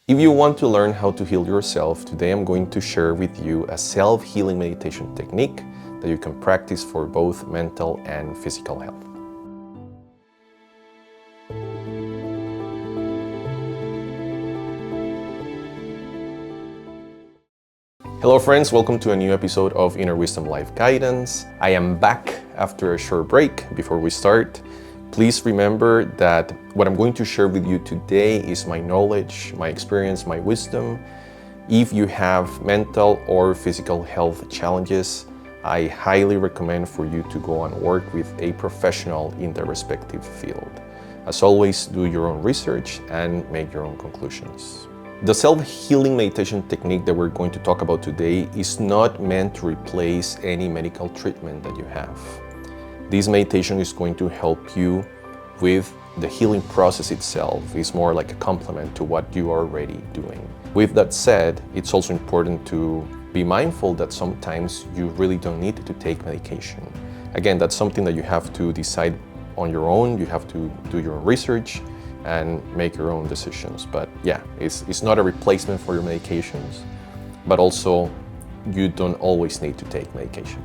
If you want to learn how to heal yourself, today I'm going to share with you a self-healing meditation technique that you can practice for both mental and physical health. Hello friends, welcome to a new episode of Inner Wisdom Life Guidance. I am back after a short break. Before we start, please remember that what I'm going to share with you today is my knowledge, my experience, my wisdom. If you have mental or physical health challenges, I highly recommend for you to go and work with a professional in the respective field. As always, do your own research and make your own conclusions. The self-healing meditation technique that we're going to talk about today is not meant to replace any medical treatment that you have. This meditation is going to help you with the healing process itself. It's more like a complement to what you are already doing. With that said, it's also important to be mindful that sometimes you really don't need to take medication. Again, that's something that you have to decide on your own. You have to do your own research and make your own decisions. But yeah, it's not a replacement for your medications, but also you don't always need to take medication.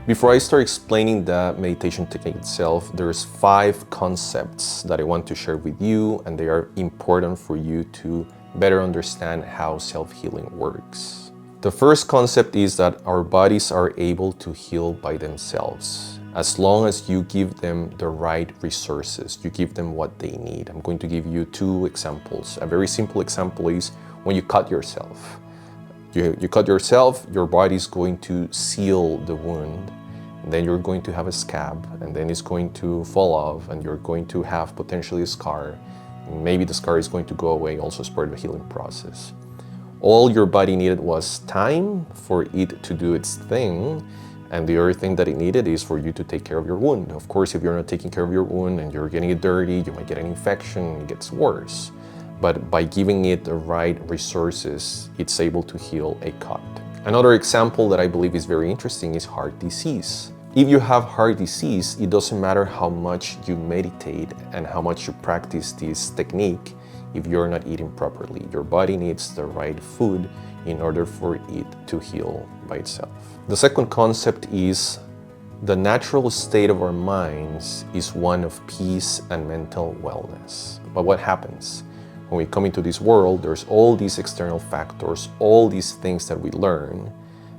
Before I start explaining the meditation technique itself, there's 5 concepts that I want to share with you, and they are important for you to better understand how self-healing works. The first concept is that our bodies are able to heal by themselves, as long as you give them the right resources, you give them what they need. I'm going to give you 2 examples. A very simple example is when you cut yourself. You cut yourself, your body is going to seal the wound, and then you're going to have a scab, and then it's going to fall off, and you're going to have potentially a scar. Maybe the scar is going to go away, also as part of the healing process. All your body needed was time for it to do its thing, and the other thing that it needed is for you to take care of your wound. Of course, if you're not taking care of your wound and you're getting it dirty, you might get an infection, it gets worse. But by giving it the right resources, it's able to heal a cut. Another example that I believe is very interesting is heart disease. If you have heart disease, it doesn't matter how much you meditate and how much you practice this technique if you're not eating properly. Your body needs the right food in order for it to heal by itself. The second concept is the natural state of our minds is one of peace and mental wellness. But what happens? When we come into this world, there's all these external factors, all these things that we learn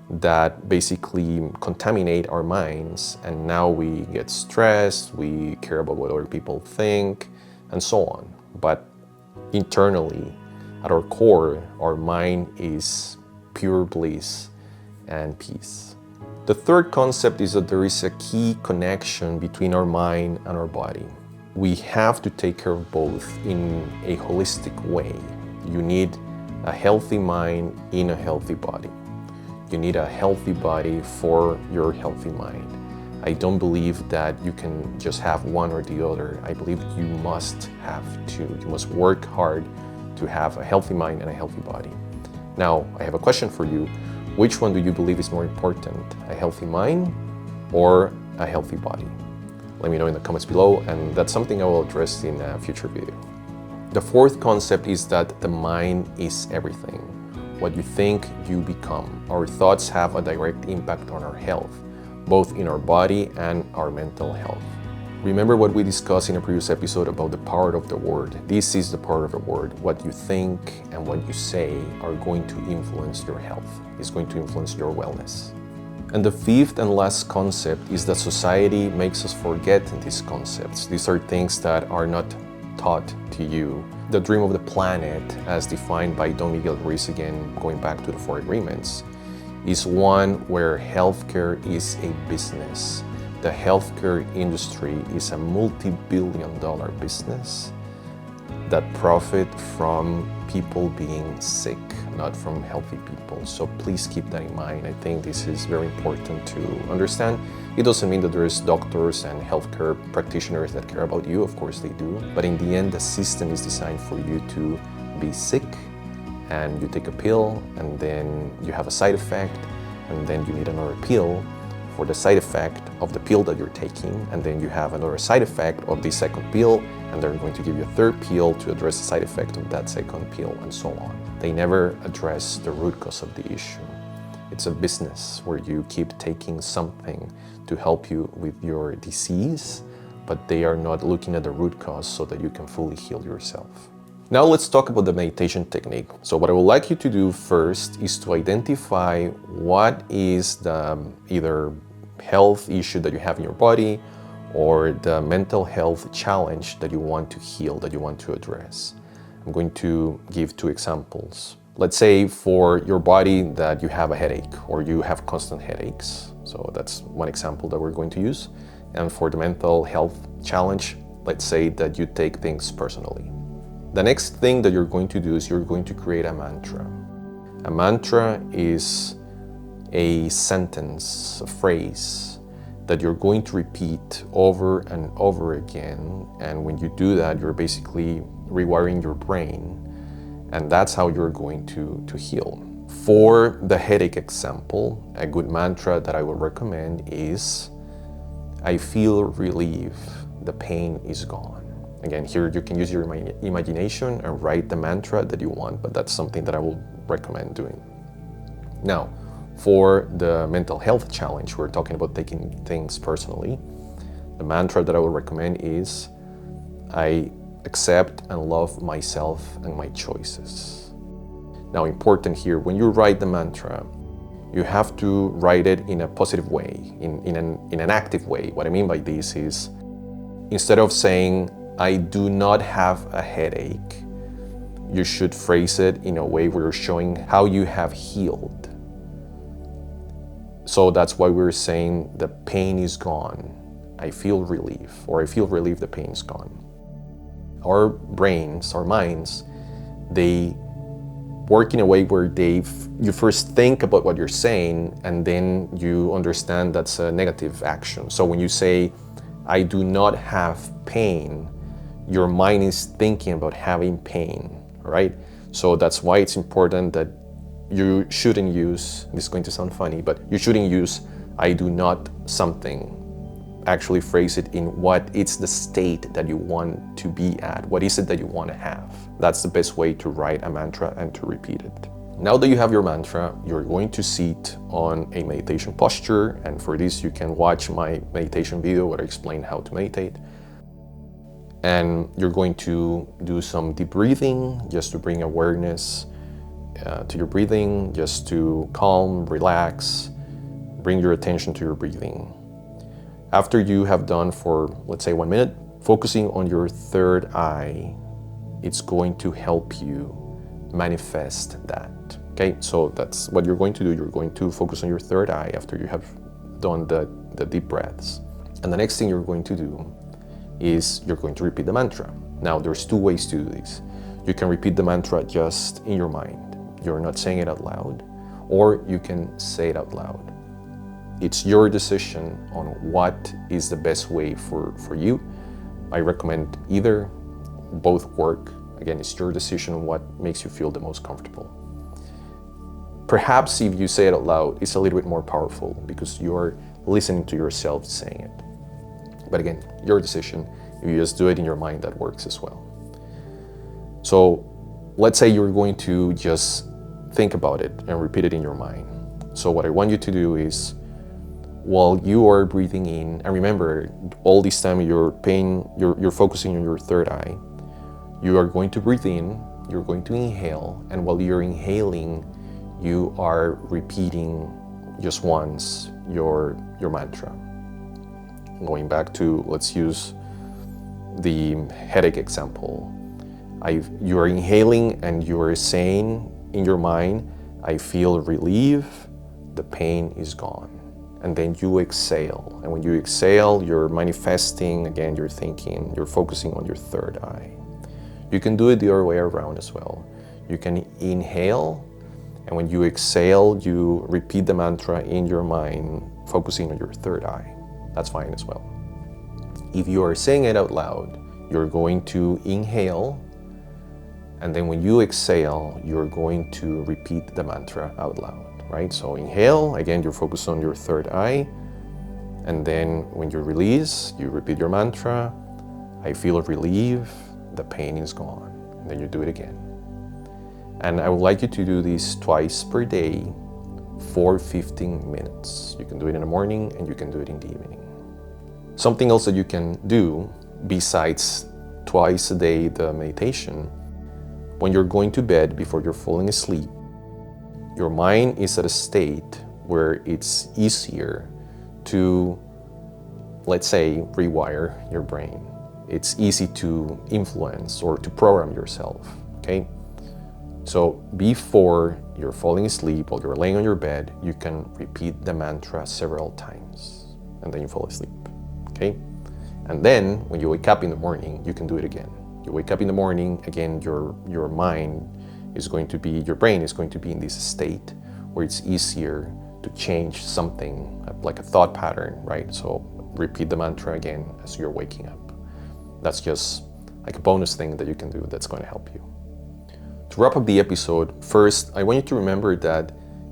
that basically contaminate our minds, and now we get stressed, we care about what other people think, and so on. But internally, at our core, our mind is pure bliss and peace. The third concept is that there is a key connection between our mind and our body. We have to take care of both in a holistic way. You need a healthy mind in a healthy body. You need a healthy body for your healthy mind. I don't believe that you can just have one or the other. I believe you must have 2. You must work hard to have a healthy mind and a healthy body. Now, I have a question for you. Which one do you believe is more important? A healthy mind or a healthy body? Let me know in the comments below, and that's something I will address in a future video. The fourth concept is that the mind is everything. What you think, you become. Our thoughts have a direct impact on our health, both in our body and our mental health. Remember what we discussed in a previous episode about the power of the word. This is the power of the word. What you think and what you say are going to influence your health. It's going to influence your wellness. And the 5th and last concept is that society makes us forget these concepts. These are things that are not taught to you. The dream of the planet, as defined by Don Miguel Ruiz, again, going back to the 4 agreements, is one where healthcare is a business. The healthcare industry is a multi-billion-dollar business that profit from people being sick, not from healthy people. So please keep that in mind. I think this is very important to understand. It doesn't mean that there's doctors and healthcare practitioners that care about you. Of course they do. But in the end, the system is designed for you to be sick, and you take a pill, and then you have a side effect, and then you need another pill for the side effect of the pill that you're taking, and then you have another side effect of the second pill, and they're going to give you a third pill to address the side effect of that second pill, and so on. They never address the root cause of the issue. It's a business where you keep taking something to help you with your disease, but they are not looking at the root cause so that you can fully heal yourself. Now let's talk about the meditation technique. So what I would like you to do first is to identify what is the either health issue that you have in your body or the mental health challenge that you want to heal, that you want to address. I'm going to give two examples. Let's say for your body that you have a headache or you have constant headaches. So that's one example that we're going to use. And for the mental health challenge, let's say that you take things personally. The next thing that you're going to do is you're going to create a mantra. A mantra is a sentence, a phrase that you're going to repeat over and over again. And when you do that, you're basically rewiring your brain. And that's how you're going to heal. For the headache example, a good mantra that I would recommend is, I feel relief, the pain is gone. Again, here you can use your imagination and write the mantra that you want, but that's something that I will recommend doing. Now, for the mental health challenge, we're talking about taking things personally. The mantra that I would recommend is, I accept and love myself and my choices. Now, important here, when you write the mantra, you have to write it in a positive way, in an active way. What I mean by this is, instead of saying, I do not have a headache, you should phrase it in a way where you're showing how you have healed. So that's why we're saying the pain is gone. I feel relief, or I feel relief, the pain is gone. Our brains, our minds, they work in a way where you first think about what you're saying and then you understand that's a negative action. So when you say, I do not have pain, your mind is thinking about having pain, right? So that's why it's important that you shouldn't use, this is going to sound funny, but you shouldn't use, I do not something. Actually phrase it in what it's the state that you want to be at. What is it that you want to have? That's the best way to write a mantra and to repeat it. Now that you have your mantra, you're going to sit on a meditation posture. And for this, you can watch my meditation video where I explain how to meditate. And you're going to do some deep breathing just to bring awareness to your breathing, just to calm, relax, bring your attention to your breathing. After you have done for, let's say, 1 minute, focusing on your third eye, it's going to help you manifest that. Okay, so that's what you're going to do. You're going to focus on your third eye after you have done the deep breaths. And the next thing you're going to do is you're going to repeat the mantra. Now, there's two ways to do this. You can repeat the mantra just in your mind. You're not saying it out loud, or you can say it out loud. It's your decision on what is the best way for you. I recommend either, both work. Again, it's your decision on what makes you feel the most comfortable. Perhaps if you say it out loud, it's a little bit more powerful because you're listening to yourself saying it. But again, your decision. If you just do it in your mind, that works as well. So let's say you're going to just think about it and repeat it in your mind. So what I want you to do is, while you are breathing in, and remember, all this time you're focusing on your third eye, you are going to breathe in, you're going to inhale, and while you're inhaling, you are repeating just once your mantra. Going back to, let's use the headache example. You are inhaling and you are saying in your mind, I feel relief, the pain is gone. And then you exhale. And when you exhale, you're manifesting, again, you're thinking, you're focusing on your third eye. You can do it the other way around as well. You can inhale, and when you exhale, you repeat the mantra in your mind, focusing on your third eye. That's fine as well. If you are saying it out loud, you're going to inhale, and then when you exhale, you're going to repeat the mantra out loud. Right? So inhale, again, you're focused on your third eye. And then when you release, you repeat your mantra. I feel relief, the pain is gone. And then you do it again. And I would like you to do this twice per day for 15 minutes. You can do it in the morning and you can do it in the evening. Something else that you can do besides twice a day the meditation, when you're going to bed before you're falling asleep, your mind is at a state where it's easier to, let's say, rewire your brain. It's easy to influence or to program yourself, okay? So before you're falling asleep or you're laying on your bed, you can repeat the mantra several times and then you fall asleep, okay? And then when you wake up in the morning, you can do it again. You wake up in the morning, again, your mind is going to be, your brain is going to be in this state where it's easier to change something like a thought pattern, right? So repeat the mantra again as you're waking up. That's just like a bonus thing that you can do that's going to help you. To wrap up the episode, first, I want you to remember that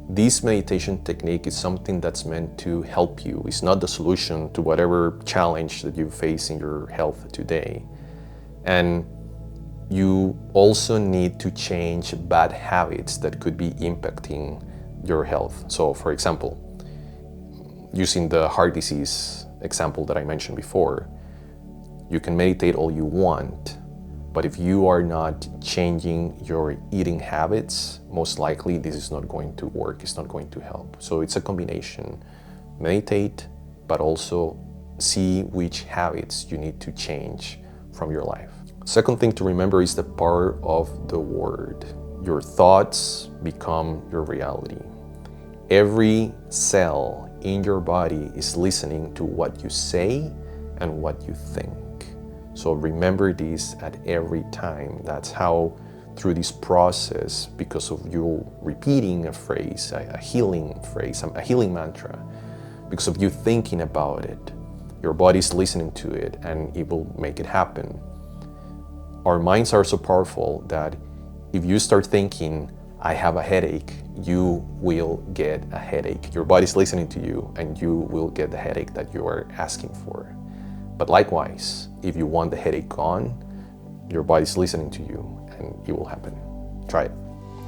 this meditation technique is something that's meant to help you. It's not the solution to whatever challenge that you face in your health today. And you also need to change bad habits that could be impacting your health. So for example, using the heart disease example that I mentioned before, you can meditate all you want, but if you are not changing your eating habits, most likely this is not going to work, it's not going to help. So it's a combination. Meditate, but also see which habits you need to change from your life. Second thing to remember is the power of the word. Your thoughts become your reality. Every cell in your body is listening to what you say and what you think. So remember this at every time. That's how, through this process, because of you repeating a phrase, a healing phrase, a healing mantra, because of you thinking about it, your body's listening to it and it will make it happen. Our minds are so powerful that if you start thinking, I have a headache, you will get a headache. Your body's listening to you and you will get the headache that you are asking for. But likewise, if you want the headache gone, your body's listening to you and it will happen. Try it.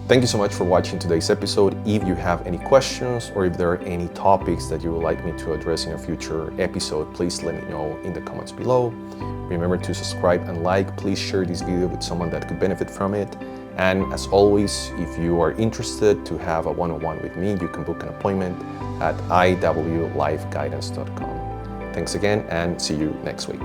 Thank you so much for watching today's episode. If you have any questions or if there are any topics that you would like me to address in a future episode, please let me know in the comments below. Remember to subscribe and like. Please share this video with someone that could benefit from it. And as always, if you are interested to have a one-on-one with me, you can book an appointment at iwlifeguidance.com. Thanks again and see you next week.